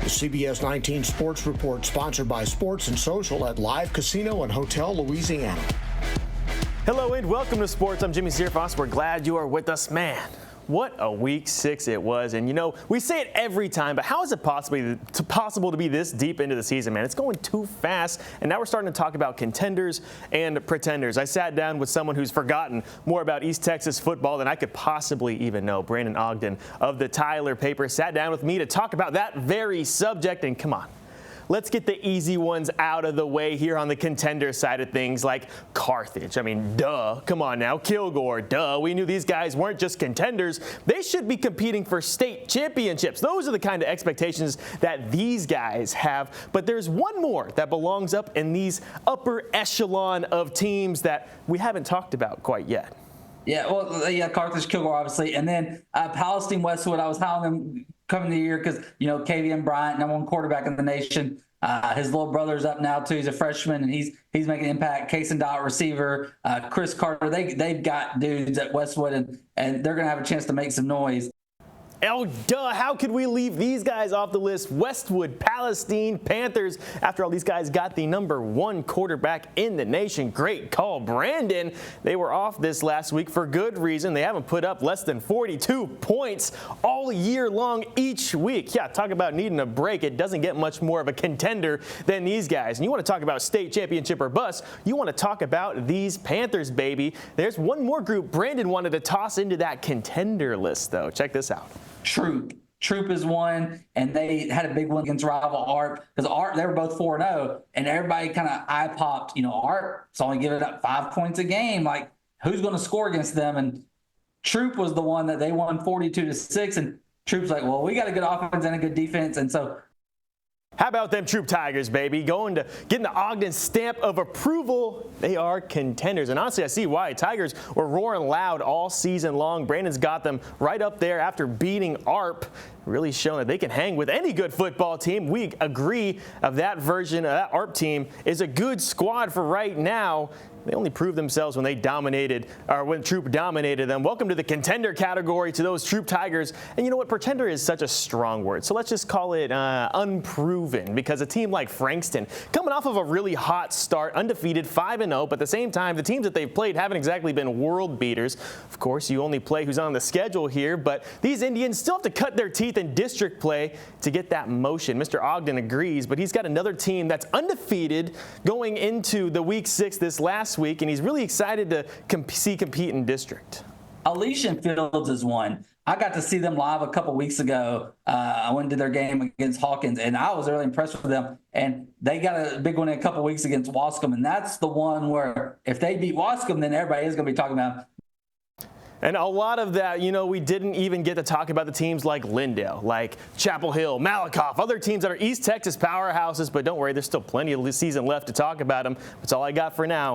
The CBS 19 Sports Report, sponsored by Sports and Social at Live Casino and Hotel Louisiana. Hello and welcome to Sports. I'm Jimmy Searfoss. We're glad you are with us, man. What a week 6 it was. And, you know, we say it every time, but how is it possible to be this deep into the season, man? It's going too fast. And now we're starting to talk about contenders and pretenders. I sat down with someone who's forgotten more about East Texas football than I could possibly even know. Brandon Ogden of the Tyler paper sat down with me to talk about that very subject. And come on, let's get the easy ones out of the way here on the contender side of things, like Carthage. I mean, duh. Come on now. Kilgore, duh. We knew these guys weren't just contenders. They should be competing for state championships. Those are the kind of expectations that these guys have. But there's one more that belongs up in these upper echelon of teams that we haven't talked about quite yet. Yeah, well, yeah, Carthage, Kilgore, obviously. And then Palestine, Westwood, I was high on them coming the year because, you know, KVM Bryant, #1 quarterback in the nation. His little brother's up now, too. He's a freshman, and he's making an impact. Kason Dot, receiver. Chris Carter, they've got dudes at Westwood, and they're going to have a chance to make some noise. Oh, duh. How could we leave these guys off the list? Westwood, Palestine, Panthers. After all, these guys got the #1 quarterback in the nation. Great call, Brandon. They were off this last week for good reason. They haven't put up less than 42 points all year long each week. Yeah, talk about needing a break. It doesn't get much more of a contender than these guys. And you want to talk about state championship or bust, you want to talk about these Panthers, baby. There's one more group Brandon wanted to toss into that contender list, though. Check this out. Troup is one, and they had a big one against rival ARP because ARP, they were both 4-0, and everybody kind of eye popped. You know, ARP's only giving up 5 points a game. Like, who's going to score against them? And Troup was the one that they won 42-6, and Troup's like, well, we got a good offense and a good defense, and so. How about them Troup Tigers, baby? Getting the Ogden stamp of approval. They are contenders. And honestly, I see why. Tigers were roaring loud all season long. Brandon's got them right up there after beating ARP, really showing that they can hang with any good football team. We agree of that version of that ARP team is a good squad for right now. They only proved themselves when they dominated, or when Troup dominated them. Welcome to the contender category to those Troup Tigers. And you know what? Pretender is such a strong word. So let's just call it unproven, because a team like Frankston, coming off of a really hot start, undefeated, 5-0, but at the same time, the teams that they've played haven't exactly been world beaters. Of course, you only play who's on the schedule here, but these Indians still have to cut their teeth in district play to get that motion. Mr. Ogden agrees, but he's got another team that's undefeated going into the week 6 this last week, and he's really excited to compete in district. Elysian Fields is one. I got to see them live a couple weeks ago. I went to their game against Hawkins, and I was really impressed with them. And they got a big one in a couple weeks against Wascom, and that's the one where if they beat Wascom, then everybody is going to be talking about. And a lot of that, you know, we didn't even get to talk about the teams like Lindale, like Chapel Hill, Malakoff, other teams that are East Texas powerhouses. But don't worry, there's still plenty of the season left to talk about them. That's all I got for now.